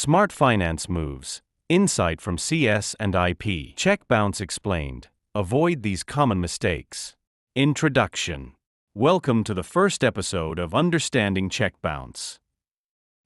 Smart finance moves. Insight from CS and IP. Check bounce explained. Avoid these common mistakes. Introduction. Welcome to the first episode of Understanding Check Bounce.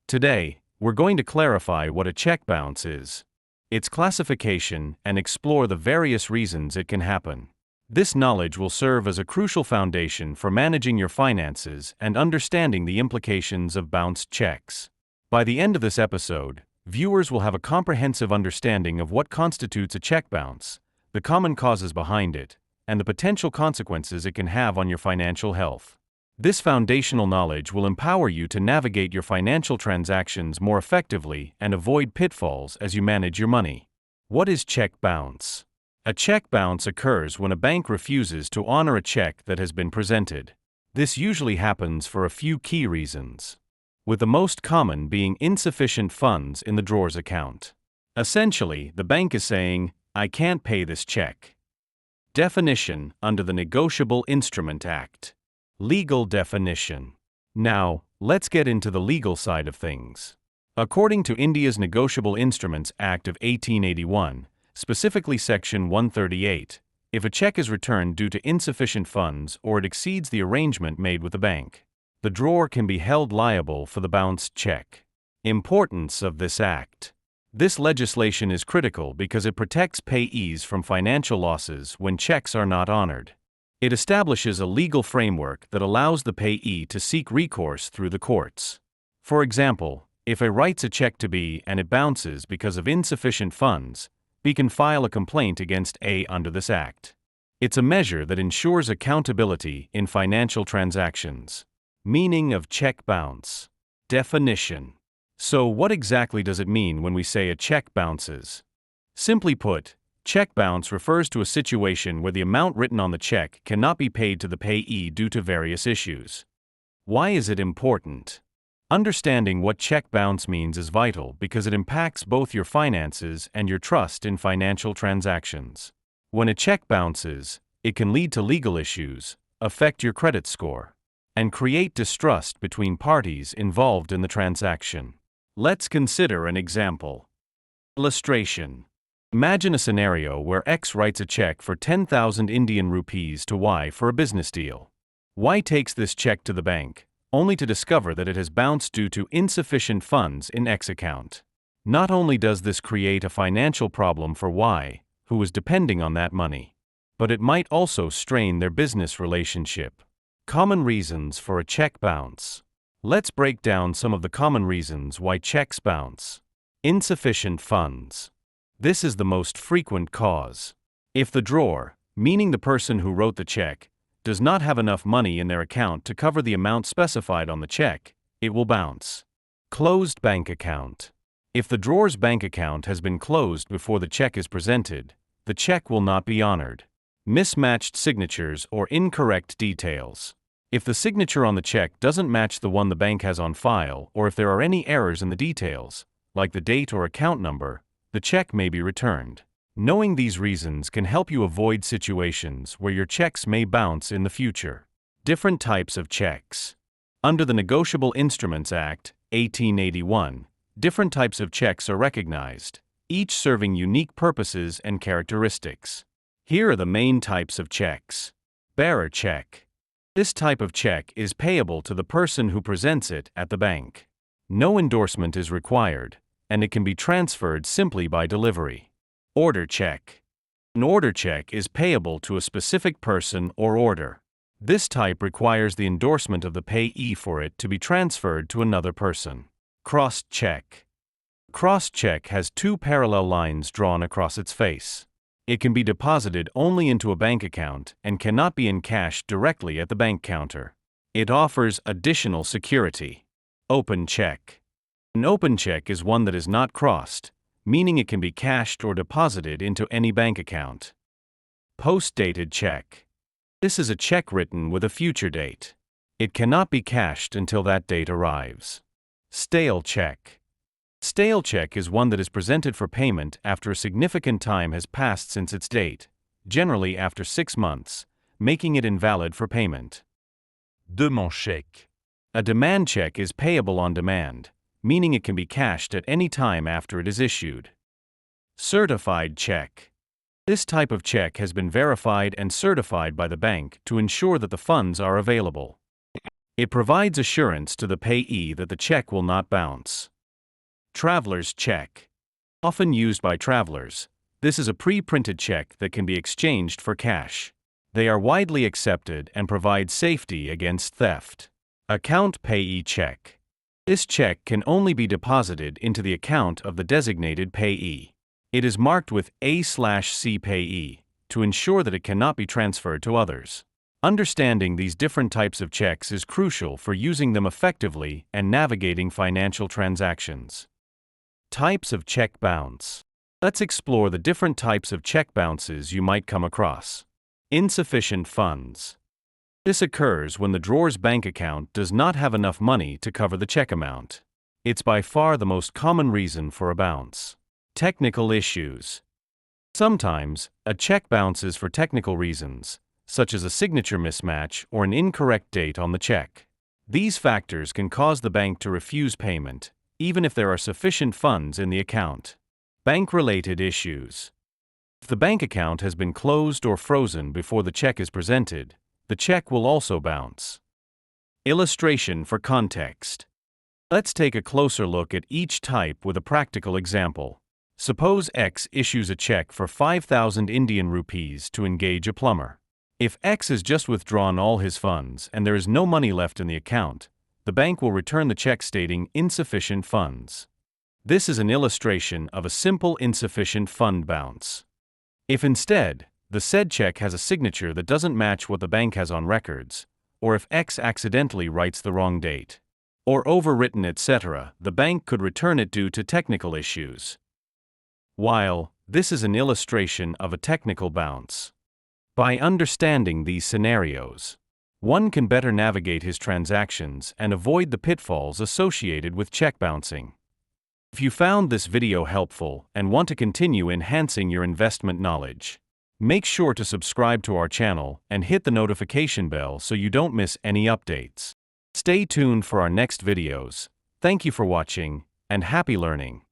Today, we're going to clarify what a check bounce is, its classification, and explore the various reasons it can happen. This knowledge will serve as a crucial foundation for managing your finances and understanding the implications of bounced checks. By the end of this episode, viewers will have a comprehensive understanding of what constitutes a check bounce, the common causes behind it, and the potential consequences it can have on your financial health. This foundational knowledge will empower you to navigate your financial transactions more effectively and avoid pitfalls as you manage your money. What is check bounce? A check bounce occurs when a bank refuses to honor a check that has been presented. This usually happens for a few key reasons, with the most common being insufficient funds in the drawer's account. Essentially, the bank is saying, "I can't pay this check." Definition under the Negotiable Instrument Act. Legal definition. Now, let's get into the legal side of things. According to India's Negotiable Instruments Act of 1881, specifically Section 138, if a check is returned due to insufficient funds or it exceeds the arrangement made with the bank, the drawer can be held liable for the bounced check. Importance of this act. This legislation is critical because it protects payees from financial losses when checks are not honored. It establishes a legal framework that allows the payee to seek recourse through the courts. For example, if A writes a check to B and it bounces because of insufficient funds, B can file a complaint against A under this act. It's a measure that ensures accountability in financial transactions. Meaning of check bounce. Definition. So what exactly does it mean when we say a check bounces? Simply put, check bounce refers to a situation where the amount written on the check cannot be paid to the payee due to various issues. Why is it important? Understanding what check bounce means is vital because it impacts both your finances and your trust in financial transactions. When a check bounces, it can lead to legal issues, affect your credit score, and create distrust between parties involved in the transaction. Let's consider an example. Illustration. Imagine a scenario where X writes a check for 10,000 Indian rupees to Y for a business deal. Y takes this check to the bank, only to discover that it has bounced due to insufficient funds in X account. Not only does this create a financial problem for Y, who is depending on that money, but it might also strain their business relationship. Common reasons for a check bounce. Let's break down some of the common reasons why checks bounce. Insufficient funds. This is the most frequent cause. If the drawer, meaning the person who wrote the check, does not have enough money in their account to cover the amount specified on the check, it will bounce. Closed bank account. If the drawer's bank account has been closed before the check is presented, the check will not be honored. Mismatched signatures or incorrect details. If the signature on the check doesn't match the one the bank has on file, or if there are any errors in the details, like the date or account number, the check may be returned. Knowing these reasons can help you avoid situations where your checks may bounce in the future. Different types of checks. Under the Negotiable Instruments Act, 1881, different types of checks are recognized, each serving unique purposes and characteristics. Here are the main types of checks. Bearer check. This type of check is payable to the person who presents it at the bank. No endorsement is required, and it can be transferred simply by delivery. Order check. An order check is payable to a specific person or order. This type requires the endorsement of the payee for it to be transferred to another person. Crossed check. Crossed check has two parallel lines drawn across its face. It can be deposited only into a bank account and cannot be encashed directly at the bank counter. It offers additional security. Open check. An open check is one that is not crossed, meaning it can be cashed or deposited into any bank account. Post-dated check. This is a check written with a future date. It cannot be cashed until that date arrives. Stale check. Stale check is one that is presented for payment after a significant time has passed since its date, generally after 6 months, making it invalid for payment. Demand check. A demand check is payable on demand, meaning it can be cashed at any time after it is issued. Certified check. This type of check has been verified and certified by the bank to ensure that the funds are available. It provides assurance to the payee that the check will not bounce. Traveler's check. Often used by travelers, this is a pre-printed check that can be exchanged for cash. They are widely accepted and provide safety against theft. Account payee check. This check can only be deposited into the account of the designated payee. It is marked with A/C payee to ensure that it cannot be transferred to others. Understanding these different types of checks is crucial for using them effectively and navigating financial transactions. Types of check bounce. Let's explore the different types of check bounces you might come across. Insufficient funds. This occurs when the drawer's bank account does not have enough money to cover the check amount. It's by far the most common reason for a bounce. Technical issues. Sometimes, a check bounces for technical reasons, such as a signature mismatch or an incorrect date on the check. These factors can cause the bank to refuse payment, even if there are sufficient funds in the account. Bank-related issues. If the bank account has been closed or frozen before the check is presented, the check will also bounce. Illustration for context. Let's take a closer look at each type with a practical example. Suppose X issues a check for 5,000 Indian rupees to engage a plumber. If X has just withdrawn all his funds and there is no money left in the account, the bank will return the check stating insufficient funds. This is an illustration of a simple insufficient fund bounce. If instead, the said check has a signature that doesn't match what the bank has on records, or if X accidentally writes the wrong date, or overwritten etc., the bank could return it due to technical issues. While this is an illustration of a technical bounce. By understanding these scenarios, one can better navigate his transactions and avoid the pitfalls associated with check bouncing. If you found this video helpful and want to continue enhancing your investment knowledge, make sure to subscribe to our channel and hit the notification bell so you don't miss any updates. Stay tuned for our next videos. Thank you for watching, and happy learning.